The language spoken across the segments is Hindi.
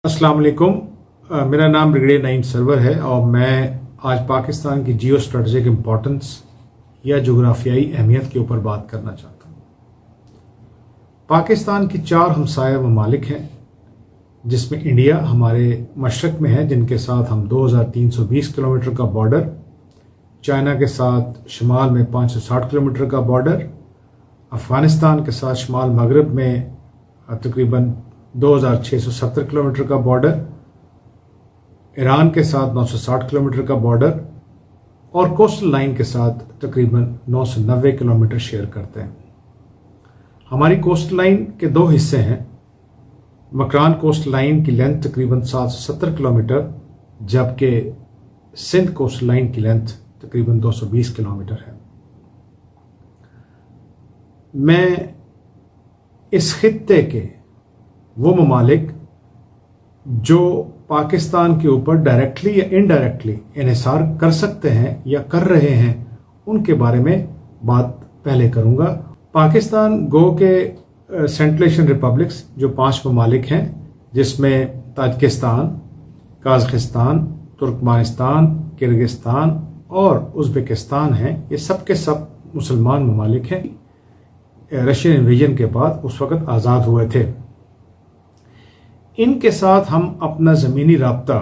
अस्सलाम वालेकुम। मेरा नाम ब्रिगेडियर नईम सरवर है और मैं आज पाकिस्तान की जियो स्ट्रेटजिक इम्पोर्टेंस या जोग्राफियाई अहमियत के ऊपर बात करना चाहता हूँ। पाकिस्तान की 4 हमसाया ममालिक हैं, जिसमें इंडिया हमारे मशरक़ में है, जिनके साथ हम 2320 किलोमीटर का बॉर्डर, चाइना के साथ शुमाल में 560 किलोमीटर का बॉर्डर, अफ़गानिस्तान के साथ शुमाल मगरब में तकरीबन 2670 किलोमीटर का बॉर्डर, ईरान के साथ 960 किलोमीटर का बॉर्डर और कोस्टल लाइन के साथ तकरीबन 990 किलोमीटर शेयर करते हैं। हमारी कोस्टल लाइन के 2 हिस्से हैं। मकरान कोस्टल लाइन की लेंथ तकरीबन 770 किलोमीटर, जबकि सिंध कोस्टल लाइन की लेंथ तकरीबन 220 किलोमीटर है। मैं इस खित्ते के वो ममालिक जो पाकिस्तान के ऊपर डायरेक्टली या इनडायरेक्टली इन्हिसार कर सकते हैं या कर रहे हैं, उनके बारे में बात पहले करूंगा। पाकिस्तान गो के सेंट्रल एशियन रिपब्लिक्स जो 5 ममालिक हैं, जिसमें ताजिकिस्तान, काज़ाकिस्तान, तुर्कमानिस्तान, किर्गिस्तान और उज़्बेकिस्तान हैं, ये सब के सब मुसलमान ममालिक हैं। रशियन इन्वेजन के बाद उस वक़्त आज़ाद हुए थे। इनके साथ हम अपना ज़मीनी राब्ता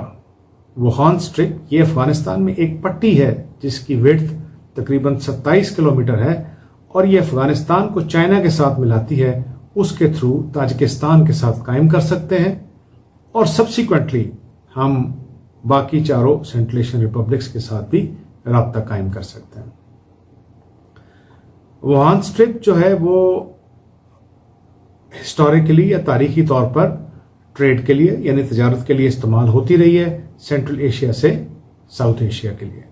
वुहान स्ट्रिप, ये अफ़गानिस्तान में एक पट्टी है जिसकी विड्थ तकरीबन 27 किलोमीटर है और ये अफ़गानिस्तान को चाइना के साथ मिलाती है, उसके थ्रू ताजिकिस्तान के साथ कायम कर सकते हैं और सब्सिक्वेंटली हम बाकी 4 सेंट्रल एशियन रिपब्लिक्स के साथ भी राब्ता कायम कर सकते हैं। वुहान स्ट्रिप जो है वो हिस्टोरिकली या तारीखी तौर पर ट्रेड के लिए यानी तजारत के लिए इस्तेमाल होती रही है, सेंट्रल एशिया से साउथ एशिया के लिए।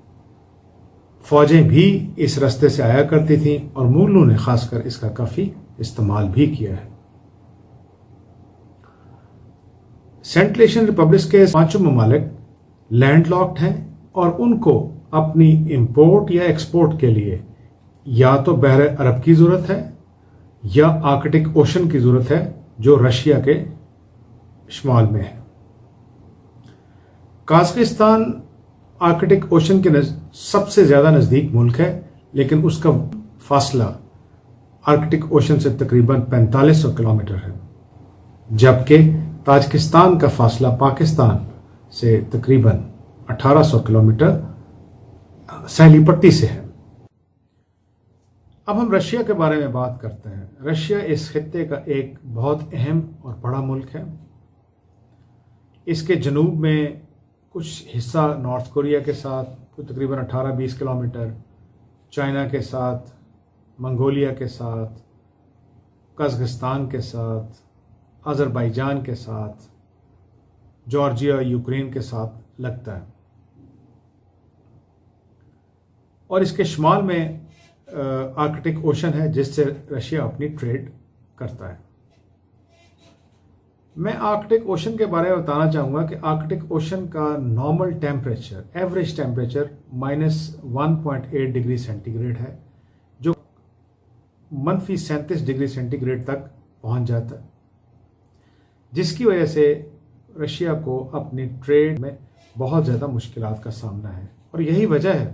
फौजें भी इस रास्ते से आया करती थीं और मुगलों ने खासकर इसका काफ़ी इस्तेमाल भी किया है। सेंट्रल एशियन रिपब्लिक्स के 5 ममालिक लैंडलॉक्ड हैं और उनको अपनी इंपोर्ट या एक्सपोर्ट के लिए या तो बहर अरब की ज़रूरत है या आर्कटिक ओशन की ज़रूरत है, जो रशिया के शुमाल में है। काज़ाकिस्तान आर्कटिक ओशन के सबसे ज़्यादा नज़दीक मुल्क है, लेकिन उसका फासला आर्कटिक ओशन से तकरीबन 4500 किलोमीटर है, जबकि ताजिकिस्तान का फासला पाकिस्तान से तकरीबन 1800 किलोमीटर सैली पट्टी से है। अब हम रशिया के बारे में बात करते हैं। रशिया इस खित्ते का एक बहुत अहम और बड़ा मुल्क है। इसके जनूब में कुछ हिस्सा नॉर्थ कोरिया के साथ तकरीबन 18-20 किलोमीटर, चाइना के साथ, मंगोलिया के साथ, कज़ाकिस्तान के साथ, अज़रबैजान के साथ, जॉर्जिया, यूक्रेन के साथ लगता है और इसके शुमाल में आर्कटिक ओशन है, जिससे रशिया अपनी ट्रेड करता है। मैं आर्कटिक ओशन के बारे में बताना चाहूँगा कि आर्कटिक ओशन का normal temperature, average temperature -1.8 degree centigrade है, जो -37 डिग्री सेंटीग्रेड तक पहुँच जाता है, जिसकी वजह से रशिया को अपनी ट्रेड में बहुत ज़्यादा मुश्किलात का सामना है। और यही वजह है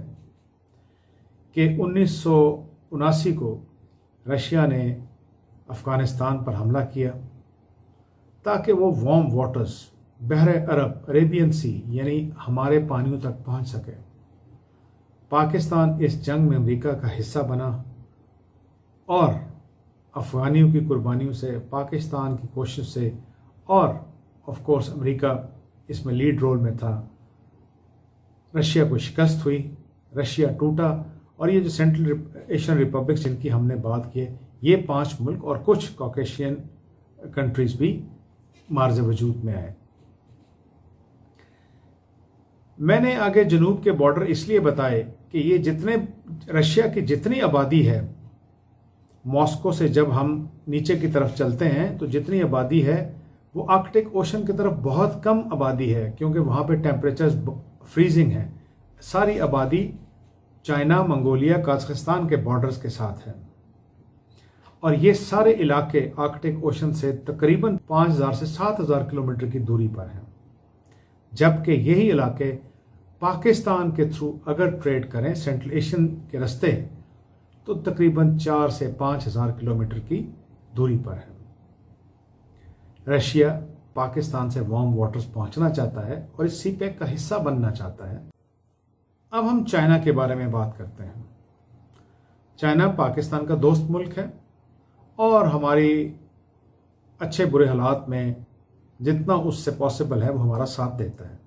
कि 1979 को रशिया ने अफ़गानिस्तान पर हमला किया ताकि वो वार्म वाटर्स, बहरे अरब, अरेबियन सी यानी हमारे पानियों तक पहुंच सके। पाकिस्तान इस जंग में अमेरिका का हिस्सा बना और अफ़गानियों की कुर्बानियों से, पाकिस्तान की कोशिश से और ऑफ कोर्स अमेरिका इसमें लीड रोल में था, रशिया को शिकस्त हुई, रशिया टूटा और ये जो सेंट्रल एशियन रिपब्लिक्स जिनकी हमने बात की है, ये 5 मुल्क और कुछ कॉकेशियन कंट्रीज भी मार्ज़ वजूद में आए। मैंने आगे जनूब के बॉर्डर इसलिए बताए कि ये जितने रशिया की जितनी आबादी है, मॉस्को से जब हम नीचे की तरफ चलते हैं तो जितनी आबादी है वो आर्कटिक ओशन की तरफ बहुत कम आबादी है, क्योंकि वहाँ पे टेम्परेचर्स फ्रीजिंग है। सारी आबादी चाइना, मंगोलिया, कज़ाकिस्तान के बॉर्डर्स के साथ है और ये सारे इलाके आर्कटिक ओशन से तकरीबन 5000 से 7000 किलोमीटर की दूरी पर हैं। जबकि यही इलाके पाकिस्तान के थ्रू अगर ट्रेड करें सेंट्रल एशियन के रास्ते तो तकरीबन 4 से 5,000 किलोमीटर की दूरी पर है। रशिया पाकिस्तान से वार्म वाटर्स पहुंचना चाहता है और इस सीपैक का हिस्सा बनना चाहता है। अब हम चाइना के बारे में बात करते हैं। चाइना पाकिस्तान का दोस्त मुल्क है और हमारी अच्छे बुरे हालात में जितना उससे पॉसिबल है वो हमारा साथ देता है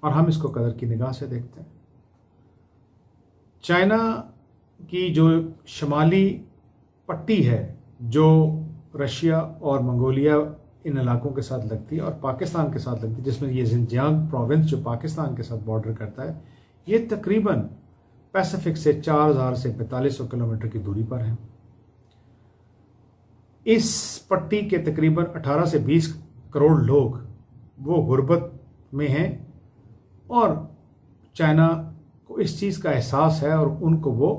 और हम इसको कदर की निगाह से देखते हैं। चाइना की जो शुमाली पट्टी है जो रशिया और मंगोलिया इन इलाकों के साथ लगती है और पाकिस्तान के साथ लगती है, जिसमें ये जिनजियांग प्रोविंस जो पाकिस्तान के साथ बॉर्डर करता है, ये तकरीबन पैसिफिक से 4,000 से 4,500 किलोमीटर की दूरी पर है। इस पट्टी के तकरीबन 18 से 20 करोड़ लोग वो गुर्बत में हैं और चाइना को इस चीज़ का एहसास है और उनको वो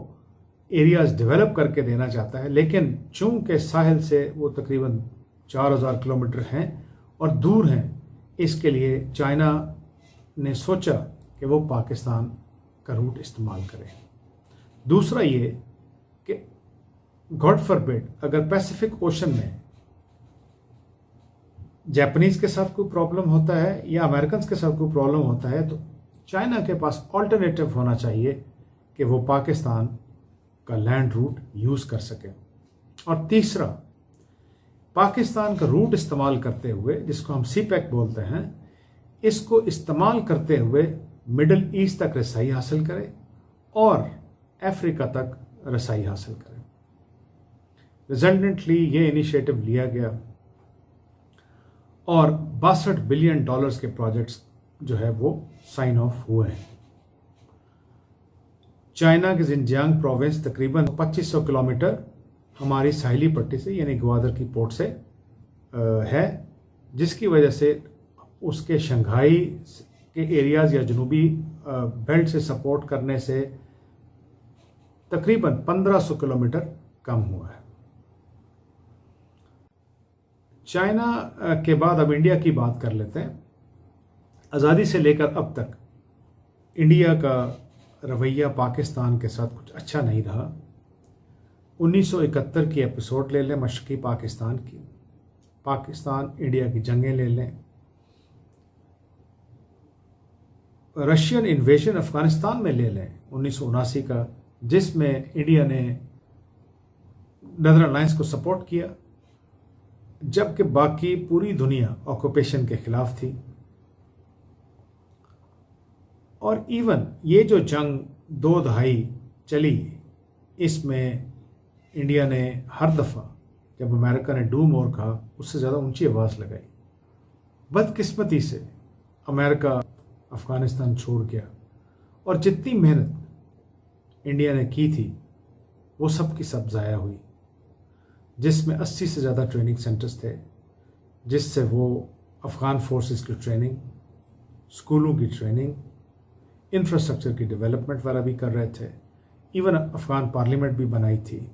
एरियाज डेवलप करके देना चाहता है, लेकिन चूंकि साहिल से वो तकरीबन 4,000 किलोमीटर हैं और दूर हैं, इसके लिए चाइना ने सोचा कि वो पाकिस्तान का रूट इस्तेमाल करें। दूसरा ये कि गॉड फॉरबिड अगर पैसिफिक ओशन में जापानीज के साथ कोई प्रॉब्लम होता है या अमेरिकन के साथ कोई प्रॉब्लम होता है तो चाइना के पास ऑल्टरनेटिव होना चाहिए कि वो पाकिस्तान का लैंड रूट यूज़ कर सके। और तीसरा, पाकिस्तान का रूट इस्तेमाल करते हुए, जिसको हम सीपैक बोलते हैं, इसको इस्तेमाल करते हुए मिडल ईस्ट तक रसाई हासिल करे और अफ्रीका तक रसाई हासिल करे। रिजल्टेंटली ये इनिशिएटिव लिया गया और 62 बिलियन डॉलर्स के प्रोजेक्ट्स जो है वो साइन ऑफ हुए हैं। चाइना के जिनजियांग प्रोविंस तकरीबन 2500 किलोमीटर हमारी साहिली पट्टी से यानी ग्वादर की पोर्ट से है, जिसकी वजह से उसके शंघाई के एरियाज या जनूबी बेल्ट से सपोर्ट करने से तकरीबन 1500 किलोमीटर कम हुआ है। चाइना के बाद अब इंडिया की बात कर लेते हैं। आज़ादी से लेकर अब तक इंडिया का रवैया पाकिस्तान के साथ कुछ अच्छा नहीं रहा। 1971 की एपिसोड ले लें मशरक़ी पाकिस्तान की, पाकिस्तान इंडिया की जंगें ले लें, रशियन इन्वेजन अफगानिस्तान में ले लें 1979 का, जिसमें इंडिया ने नदर अलायंस को सपोर्ट किया जबकि बाकी पूरी दुनिया ऑक्यूपेशन के खिलाफ थी। और इवन ये जो जंग 2 दहाई चली, इसमें इंडिया ने हर दफ़ा जब अमेरिका ने डू मोर कहा उससे ज़्यादा ऊंची आवाज़ लगाई। बदकिस्मती से अमेरिका अफ़गानिस्तान छोड़ गया और जितनी मेहनत इंडिया ने की थी वो सब की सब ज़ाया हुई, जिसमें 80 से ज़्यादा ट्रेनिंग सेंटर्स थे, जिससे वो अफ़गान फोर्सेस की ट्रेनिंग, स्कूलों की ट्रेनिंग, इंफ्रास्ट्रक्चर की डेवलपमेंट वाला भी कर रहे थे। इवन अफ़गान पार्लियामेंट भी बनाई थी।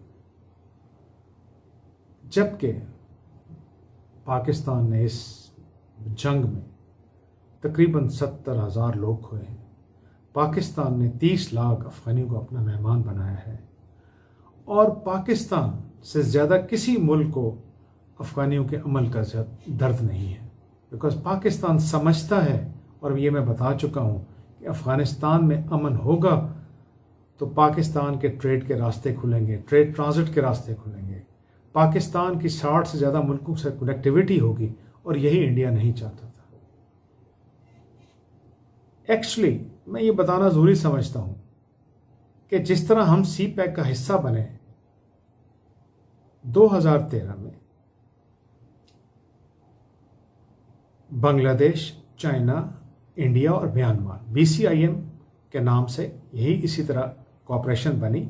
जबकि पाकिस्तान ने इस जंग में तकरीबन 70,000 लोग खोए हैं। पाकिस्तान ने 30 लाख अफ़गानियों को अपना मेहमान बनाया है और पाकिस्तान से ज़्यादा किसी मुल्क को अफ़गानियों के अमल का दर्द नहीं है, बिकॉज़ पाकिस्तान समझता है, और ये मैं बता चुका हूँ, कि अफ़गानिस्तान में अमन होगा तो पाकिस्तान के ट्रेड के रास्ते खुलेंगे, ट्रेड ट्रांजिट के रास्ते खुलेंगे, पाकिस्तान की 60 से ज़्यादा मुल्कों से कनेक्टिविटी होगी, और यही इंडिया नहीं चाहता था। एक्चुअली मैं ये बताना ज़रूरी समझता हूँ कि जिस तरह हम सीपैक का हिस्सा बने 2013 में, बांग्लादेश, चाइना, इंडिया और म्यांमार BCIM के नाम से यही इसी तरह कॉपरेशन बनी,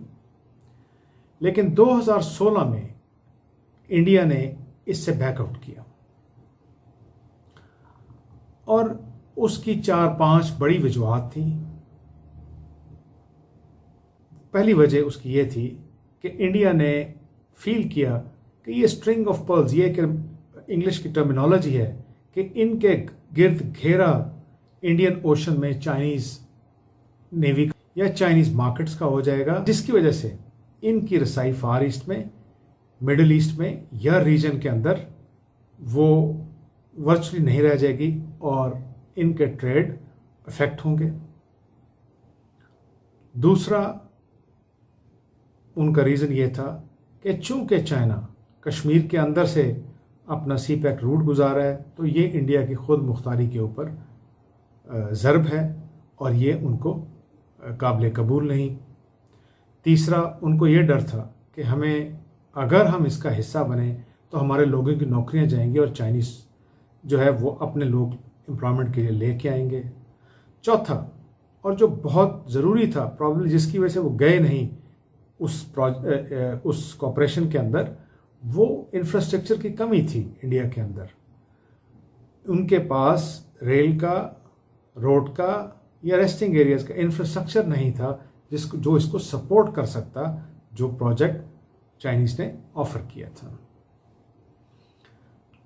लेकिन 2016 में इंडिया ने इससे बैकआउट किया और उसकी 4-5 बड़ी वजूहात थी। पहली वजह उसकी ये थी कि इंडिया ने फील किया कि ये स्ट्रिंग ऑफ पर्ल्स, ये कि इंग्लिश की टर्मिनोलॉजी है कि इनके गिर्द घेरा इंडियन ओशन में चाइनीज नेवी या चाइनीज मार्केट्स का हो जाएगा, जिसकी वजह से इनकी रसाई फार ईस्ट में, मिडिल ईस्ट में या रीजन के अंदर वो वर्चुअली नहीं रह जाएगी और इनके ट्रेड इफेक्ट होंगे। दूसरा उनका रीज़न ये था कि चूंकि चाइना कश्मीर के अंदर से अपना सी पैक रूट गुजारा है, तो ये इंडिया की खुद मुख्तारी के ऊपर ज़रब है और ये उनको काबिल कबूल नहीं। तीसरा, उनको ये डर था कि हमें अगर हम इसका हिस्सा बने तो हमारे लोगों की नौकरियां जाएंगी और चाइनीज़ जो है वो अपने लोग एम्प्लॉयमेंट के लिए लेके आएंगे। चौथा, और जो बहुत ज़रूरी था, प्रॉब्लम जिसकी वजह से वो गए नहीं उस कॉपरेशन के अंदर, वो इंफ्रास्ट्रक्चर की कमी थी इंडिया के अंदर। उनके पास रेल का, रोड का या रेस्टिंग एरियाज का इंफ्रास्ट्रक्चर नहीं था जो इसको सपोर्ट कर सकता, जो प्रोजेक्ट चाइनीज ने ऑफर किया था।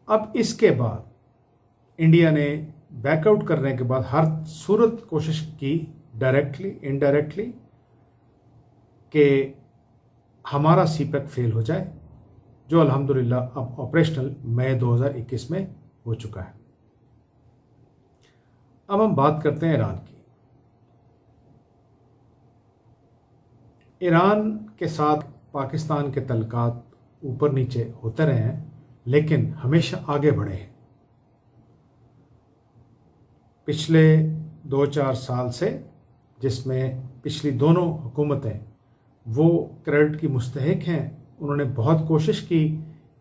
अब इसके बाद इंडिया ने बैकआउट करने के बाद हर सूरत कोशिश की, डायरेक्टली इनडायरेक्टली, कि हमारा सीपैक फेल हो जाए, जो अल्हम्दुलिल्लाह अब ऑपरेशनल मई 2021 में हो चुका है। अब हम बात करते हैं ईरान की। ईरान के साथ पाकिस्तान के तल्लुकात ऊपर नीचे होते रहे हैं, लेकिन हमेशा आगे बढ़े हैं। पिछले 2-4 साल से, जिसमें पिछली दोनों हुकूमतें वो क्रेडिट की मुस्तहिक हैं, उन्होंने बहुत कोशिश की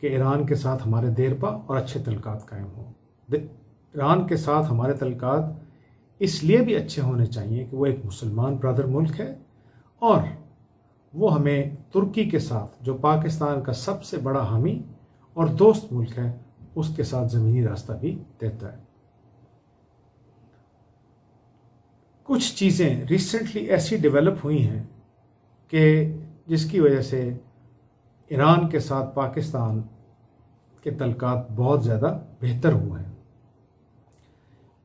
कि ईरान के साथ हमारे देरपा और अच्छे तल्लुकात कायम हों। ईरान के साथ हमारे तल्लुकात इसलिए भी अच्छे होने चाहिए कि वो एक मुसलमान ब्रदर मुल्क है और वो हमें तुर्की के साथ, जो पाकिस्तान का सबसे बड़ा हामी और दोस्त मुल्क है, उसके साथ ज़मीनी रास्ता भी देता है। कुछ चीज़ें रिसेंटली ऐसी डेवलप हुई हैं कि जिसकी वजह से ईरान के साथ पाकिस्तान के तल्लुकात बहुत ज़्यादा बेहतर हुए हैं।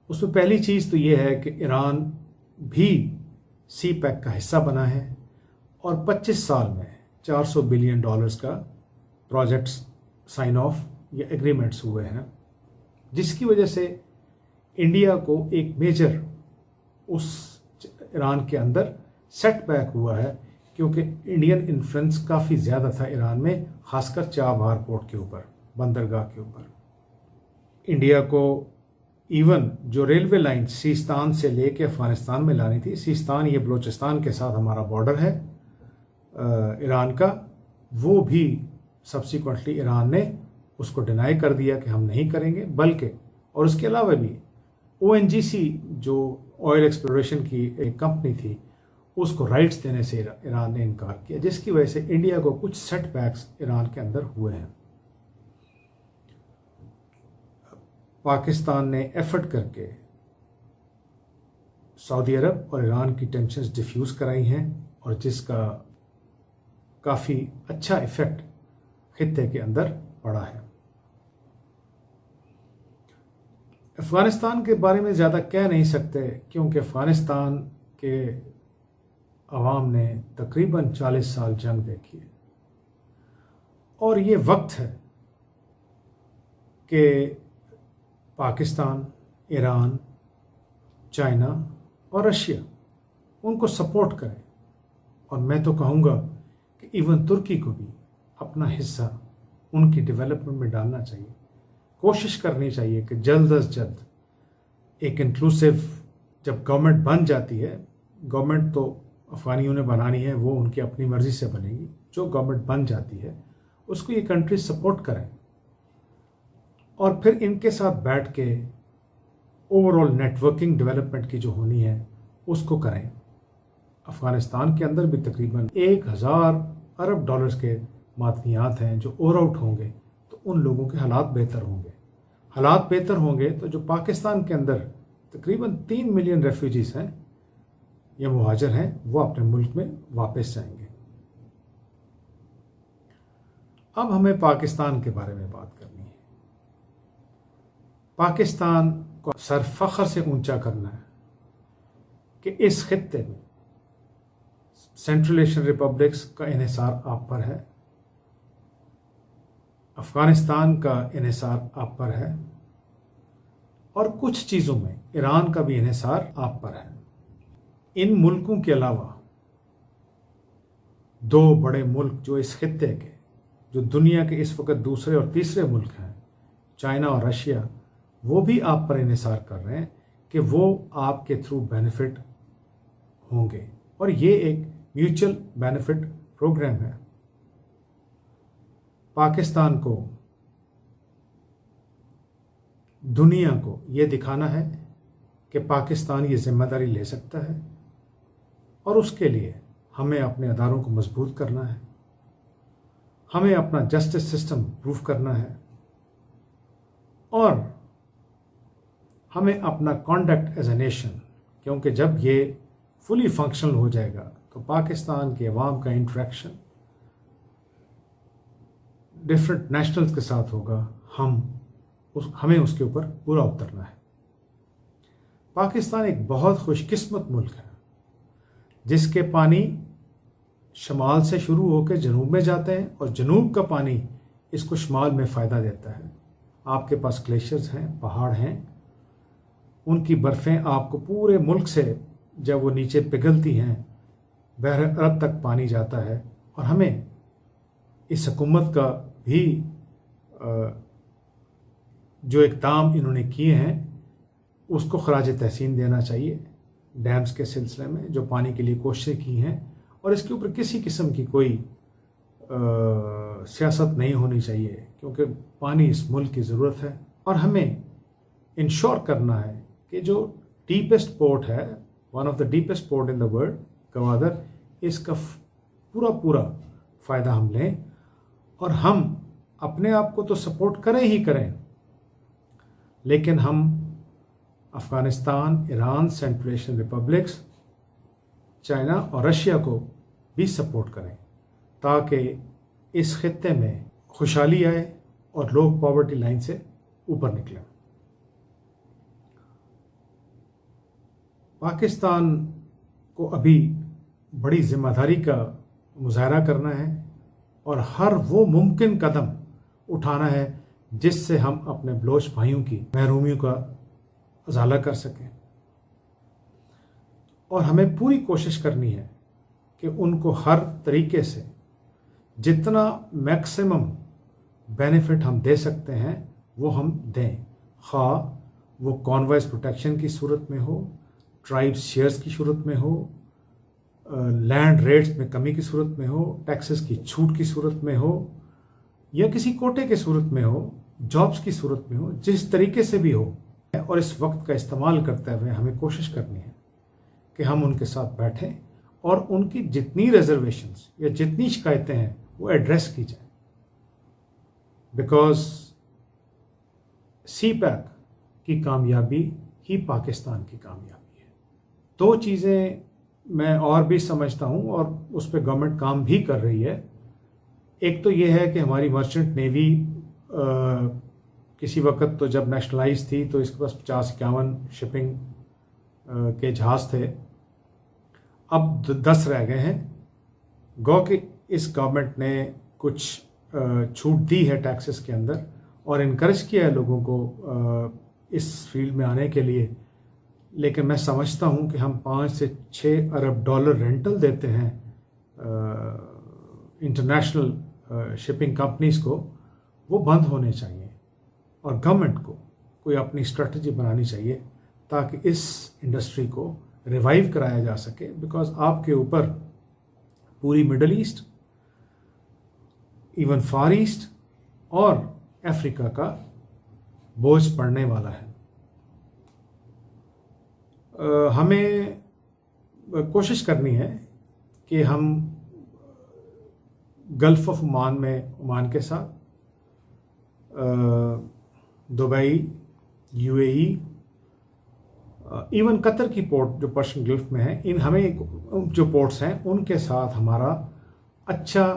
उसमें पहली चीज़ तो ये है कि ईरान भी सी पैक का हिस्सा बना है और 25 साल में $400 बिलियन का प्रोजेक्ट्स साइन ऑफ या एग्रीमेंट्स हुए हैं, जिसकी वजह से इंडिया को एक मेजर उस ईरान के अंदर सेटबैक हुआ है, क्योंकि इंडियन इन्फ्लुएंस काफ़ी ज़्यादा था ईरान में, खासकर चाबहार पोर्ट के ऊपर, बंदरगाह के ऊपर। इंडिया को इवन जो रेलवे लाइन सीस्तान से लेके अफगानिस्तान में लानी थी, सीस्तान ये बलूचिस्तान के साथ हमारा बॉर्डर है ईरान का, वो भी सब्सिक्वेंटली ईरान ने उसको डिनाई कर दिया कि हम नहीं करेंगे, बल्कि और उसके अलावा भी ONGC जो ऑयल एक्सप्लोरेशन की एक कंपनी थी, उसको राइट्स देने से ईरान ने इनकार किया, जिसकी वजह से इंडिया को कुछ सेटबैक्स ईरान के अंदर हुए हैं। पाकिस्तान ने एफर्ट करके सऊदी अरब और ईरान की टेंशन्स डिफ्यूज कराई हैं और जिसका काफ़ी अच्छा इफेक्ट खित्ते के अंदर पड़ा है। अफ़गानिस्तान के बारे में ज़्यादा कह नहीं सकते, क्योंकि अफ़गानिस्तान के अवाम ने तकरीबन 40 साल जंग देखी है और ये वक्त है कि पाकिस्तान, ईरान, चाइना और रशिया उनको सपोर्ट करें। और मैं तो कहूँगा कि इवन तुर्की को भी अपना हिस्सा उनकी डेवलपमेंट में डालना चाहिए। कोशिश करनी चाहिए कि जल्द अज जल्द एक इंक्लूसिव, जब गवर्नमेंट बन जाती है, गवर्नमेंट तो अफ़गानियों ने बनानी है, वो उनकी अपनी मर्ज़ी से बनेगी, जो गवर्नमेंट बन जाती है उसको ये कंट्री सपोर्ट करें और फिर इनके साथ बैठ के ओवरऑल नेटवर्किंग डेवलपमेंट की जो होनी है उसको करें। अफ़गानिस्तान के अंदर भी तकरीबन 1000 अरब डॉलर्स के मादनियात हैं जो ओवर आउट होंगे, तो उन लोगों के हालात बेहतर होंगे। हालात बेहतर होंगे तो जो पाकिस्तान के अंदर तकरीबन 3 मिलियन रेफ्यूजीज़ हैं या मुहाजिर हैं, वो अपने मुल्क में वापस जाएंगे। अब हमें पाकिस्तान के बारे में बात करनी है। पाकिस्तान को सर फख्र से ऊंचा करना है कि इस खित्ते में सेंट्रल एशियन रिपब्लिक्स का इन्हिसार आप पर है, अफगानिस्तान का इन्हिसार आप पर है और कुछ चीज़ों में ईरान का भी इन्हिसार आप पर है। इन मुल्कों के अलावा दो बड़े मुल्क जो इस खित्ते के, जो दुनिया के इस वक्त दूसरे और तीसरे मुल्क हैं, चाइना और रशिया, वो भी आप पर इन्हिसार कर रहे हैं कि वो आपके थ्रू बेनिफिट होंगे और ये एक म्यूचुअल बेनिफिट प्रोग्राम है। पाकिस्तान को, दुनिया को ये दिखाना है कि पाकिस्तान ये जिम्मेदारी ले सकता है और उसके लिए हमें अपने अदारों को मजबूत करना है, हमें अपना जस्टिस सिस्टम प्रूव करना है और हमें अपना कॉन्डक्ट एज ए नेशन, क्योंकि जब ये फुली फंक्शनल हो जाएगा तो पाकिस्तान के अवाम का इंटरेक्शन डिफरेंट नेशनल्स के साथ होगा, हमें उसके ऊपर पूरा उतरना है। पाकिस्तान एक बहुत खुशकिस्मत मुल्क है जिसके पानी शमाल से शुरू होकर जनूब में जाते हैं और जनूब का पानी इसको शमाल में फ़ायदा देता है। आपके पास ग्लेशियर्स हैं, पहाड़ हैं, उनकी बर्फ़ें आपको पूरे मुल्क से जब वो नीचे पिघलती हैं बहर अरब तक पानी जाता है और हमें इस हुकूमत का भी जो इक़दाम इन्होंने किए हैं उसको खराज तहसीन देना चाहिए। डैम्स के सिलसिले में जो पानी के लिए कोशिशें की हैं और इसके ऊपर किसी किस्म की कोई सियासत नहीं होनी चाहिए क्योंकि पानी इस मुल्क की ज़रूरत है और हमें इंश्योर करना है कि जो डीपेस्ट पोर्ट है, one of the deepest port in the world, Gwadar, इसका पूरा फ़ायदा हम लें और हम अपने आप को तो सपोर्ट करें ही करें, लेकिन हम Afghanistan, Iran, central Asian republics, China और रशिया को भी सपोर्ट करें ताकि इस खित्ते में खुशहाली आए और लोग पॉवर्टी लाइन से ऊपर निकलें। पाकिस्तान को अभी बड़ी जिम्मेदारी का मुजाहरा करना है और हर वो मुमकिन कदम उठाना है जिससे हम अपने बलोच भाइयों की महरूमियों का उजाला कर सकें और हमें पूरी कोशिश करनी है कि उनको हर तरीके से जितना मैक्सिमम बेनिफिट हम दे सकते हैं वो हम दें, खा वो कॉन्वॉयस प्रोटेक्शन की सूरत में हो, ट्राइब्स शेयर्स की सूरत में हो, लैंड रेट्स में कमी की सूरत में हो, टैक्सेस की छूट की सूरत में हो या किसी कोटे की सूरत में हो, जॉब्स की सूरत में हो, जिस तरीके से भी हो। और इस वक्त का इस्तेमाल करते हुए हमें कोशिश करनी है कि हम उनके साथ बैठें और उनकी जितनी रिजर्वेशंस या जितनी शिकायतें हैं वो एड्रेस की जाए, बिकॉज CPEC की कामयाबी ही पाकिस्तान की कामयाबी है। दो चीज़ें मैं और भी समझता हूँ और उस पर गवर्नमेंट काम भी कर रही है। एक तो ये है कि हमारी मर्चेंट नेवी किसी वक्त तो जब नेशनलाइज थी तो इसके पास 50-51 शिपिंग के जहाज़ थे, अब 10 रह गए हैं। गो कि इस गवर्नमेंट ने कुछ छूट दी है टैक्सेस के अंदर और इनकरेज किया है लोगों को इस फील्ड में आने के लिए, लेकिन मैं समझता हूं कि हम 5 से 6 अरब डॉलर रेंटल देते हैं इंटरनेशनल शिपिंग कंपनीज को, वो बंद होने चाहिए और गवर्नमेंट को कोई अपनी स्ट्रेटजी बनानी चाहिए ताकि इस इंडस्ट्री को रिवाइव कराया जा सके। बिकॉज आपके ऊपर पूरी मिडल ईस्ट, इवन फार ईस्ट और अफ्रीका का बोझ पड़ने वाला है। हमें कोशिश करनी है कि हम गल्फ ऑफ ओमान में, ओमान के साथ दुबई, UAE, इवन कतर की पोर्ट जो पर्शियन गल्फ में है, इन हमें जो पोर्ट्स हैं उनके साथ हमारा अच्छा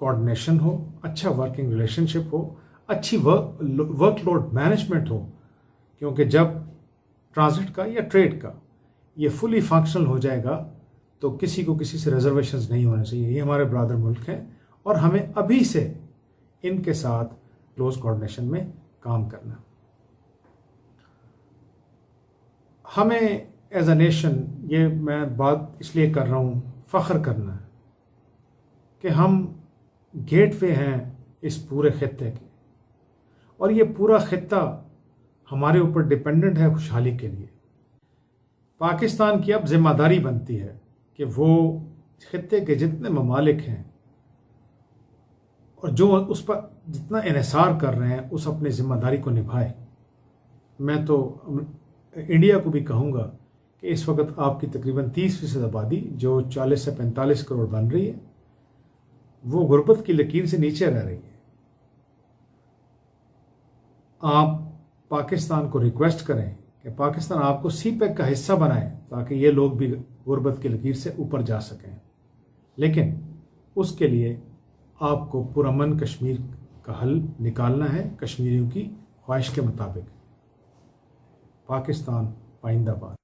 कोऑर्डिनेशन हो, अच्छा वर्किंग रिलेशनशिप हो, अच्छी वर्कलोड मैनेजमेंट हो, क्योंकि जब ट्रांजिट का या ट्रेड का ये फुली फंक्शनल हो जाएगा तो किसी को किसी से रिजर्वेशंस नहीं होने चाहिए। ये हमारे ब्रदर मुल्क हैं और हमें अभी से इनके साथ क्लोज कोऑर्डिनेशन में काम करना। हमें एज अ नेशन, ये मैं बात इसलिए कर रहा हूँ, फ़ख्र करना है कि हम गेटवे हैं इस पूरे खित्ते के, और ये पूरा खित्ता हमारे ऊपर डिपेंडेंट है खुशहाली के लिए। पाकिस्तान की अब जिम्मेदारी बनती है कि वो खित्ते के जितने ममालिक हैं और जो उस पर जितना इन्हिसार कर रहे हैं, उस अपनी जिम्मेदारी को निभाए। मैं तो इंडिया को भी कहूँगा कि इस वक्त आपकी तकरीबन 30% आबादी जो 40 से 45 करोड़ बन रही है, वो गुर्बत की लकीर से नीचे रह रही है। आप पाकिस्तान को रिक्वेस्ट करें कि पाकिस्तान आपको सीपैक का हिस्सा बनाए ताकि ये लोग भी गुर्बत की लकीर से ऊपर जा सकें। लेकिन उसके लिए आपको पुरअमन कश्मीर का हल निकालना है कश्मीरियों की ख्वाहिश के मुताबिक। पाकिस्तान पाइंदाबाद।